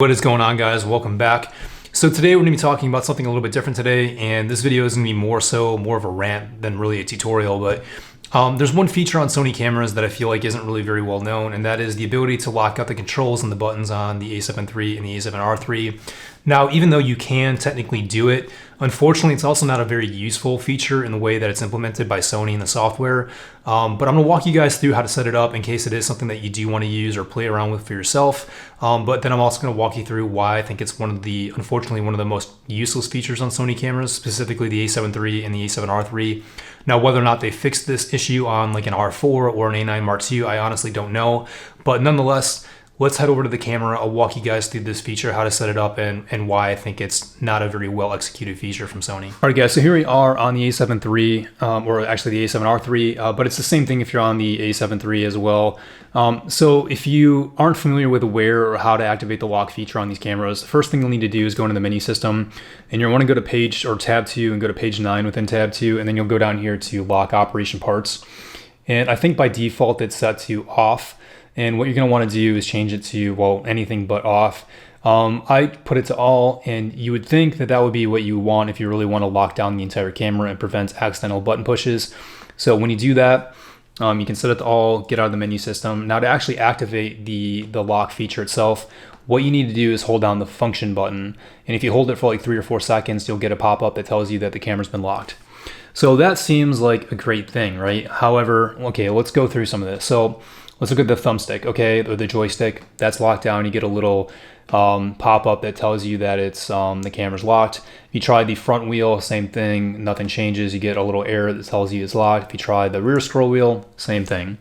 What is going on, guys? Welcome back. So today we're going to be talking about something a little bit different today, and this video is going to be more of a rant than really a tutorial, but there's one feature on Sony cameras that I feel like isn't really very well known, and that is the ability to lock out the controls and the buttons on the A7 III and the A7R III. Now, even though you can technically do it, unfortunately, it's also not a very useful feature in the way that it's implemented by Sony in the software. But I'm going to walk you guys through how to set it up in case it is something that you do want to use or play around with for yourself. But then I'm also going to walk you through why I think it's unfortunately, one of the most useless features on Sony cameras, specifically the A7 III and the A7R III. Now, whether or not they fixed this issue on like an R4 or an A9 Mark II, I honestly don't know. But nonetheless, let's head over to the camera. I'll walk you guys through this feature, how to set it up, and why I think it's not a very well executed feature from Sony. All right, guys, so here we are on the A7 III, or actually the A7R III, but it's the same thing if you're on the A7 III as well. So if you aren't familiar with where or how to activate the lock feature on these cameras, the first thing you'll need to do is go into the menu system, and you'll want to go to page or tab 2 and go to page 9 within tab 2, and then you'll go down here to lock operation parts. And I think by default it's set to off. And what you're going to want to do is change it to, well, anything but off. I put it to all, and you would think that that would be what you want if you really want to lock down the entire camera and prevent accidental button pushes. So when you do that, you can set it to all, get out of the menu system. Now, to actually activate the lock feature itself, what you need to do is hold down the function button. And if you hold it for like 3 or 4 seconds, you'll get a pop-up that tells you that the camera's been locked. So that seems like a great thing, right? However, okay, let's go through some of this. So let's look at the thumbstick, okay, or the joystick. That's locked down. You get a little pop-up that tells you that it's the camera's locked. If you try the front wheel, same thing, nothing changes. You get a little error that tells you it's locked. If you try the rear scroll wheel, same thing.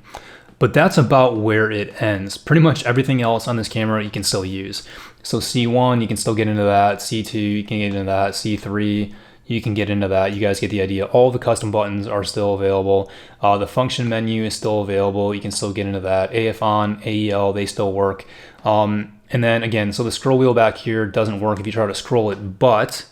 But that's about where it ends. Pretty much everything else on this camera you can still use. So C1, you can still get into that. C2, you can get into that. C3, you can get into that. You guys get the idea. All the custom buttons are still available. The function menu is still available. You can still get into that. AF on, AEL, they still work. And then again, so the scroll wheel back here doesn't work if you try to scroll it, but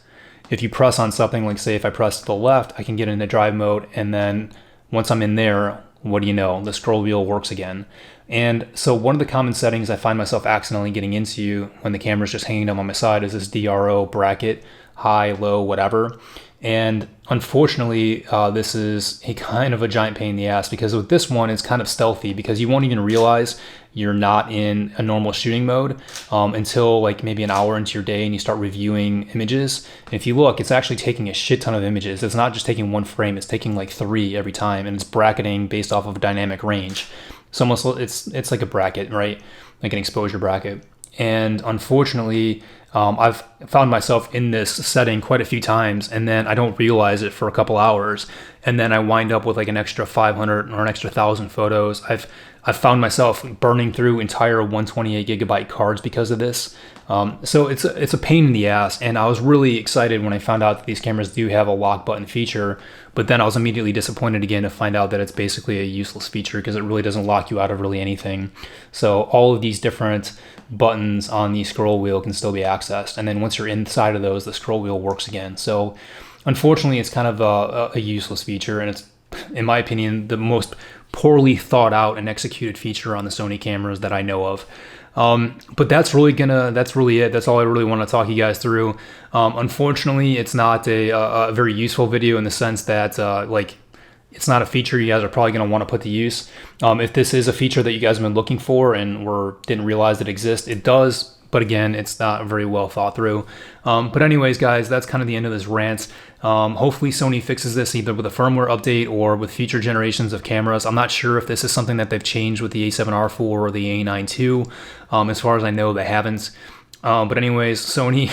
if you press on something, like say if I press to the left, I can get into drive mode, and then once I'm in there, what do you know? The scroll wheel works again. And so one of the common settings I find myself accidentally getting into when the camera's just hanging down on my side is this DRO bracket, high, low, whatever. And unfortunately, this is a kind of a giant pain in the ass, because with this one, it's kind of stealthy, because you won't even realize you're not in a normal shooting mode until like maybe an hour into your day and you start reviewing images. And if you look, it's actually taking a shit ton of images. It's not just taking one frame, it's taking like 3 every time, and it's bracketing based off of a dynamic range. It's almost, it's like a bracket, right? Like an exposure bracket. And unfortunately, I've found myself in this setting quite a few times, and then I don't realize it for a couple hours, and then I wind up with like an extra 500 or an extra 1,000 photos. I've found myself burning through entire 128 gigabyte cards because of this. So it's a pain in the ass, and I was really excited when I found out that these cameras do have a lock button feature, but then I was immediately disappointed again to find out that it's basically a useless feature, because it really doesn't lock you out of really anything. So all of these different buttons on the scroll wheel can still be accessed, and then once you're inside of those, the scroll wheel works again. So unfortunately, it's kind of a useless feature, and it's, in my opinion, the most poorly thought out and executed feature on the Sony cameras that I know of. But that's really it. That's all I really want to talk you guys through. Unfortunately, it's not a very useful video in the sense that like, it's not a feature you guys are probably going to want to put to use. If this is a feature that you guys have been looking for and didn't realize it exists, it does. But again, it's not very well thought through. But anyways, guys, that's kind of the end of this rant. Hopefully Sony fixes this either with a firmware update or with future generations of cameras. I'm not sure if this is something that they've changed with the A7R IV or the A9 II. As far as I know, they haven't. But anyways, Sony,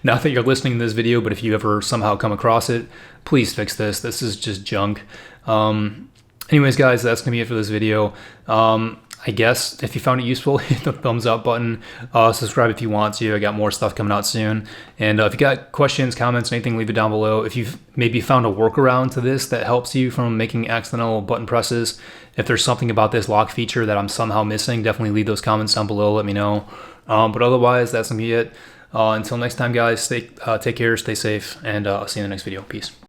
not that you're listening to this video, but if you ever somehow come across it, please fix this. This is just junk. Anyways, guys, that's going to be it for this video. I guess if you found it useful, hit the thumbs up button, subscribe if you want to. I got more stuff coming out soon. And if you got questions, comments, anything, leave it down below. If you've maybe found a workaround to this that helps you from making accidental button presses, if there's something about this lock feature that I'm somehow missing, definitely leave those comments down below. Let me know. But otherwise, that's going to be it. Until next time, guys, take care, stay safe, and I'll see you in the next video. Peace.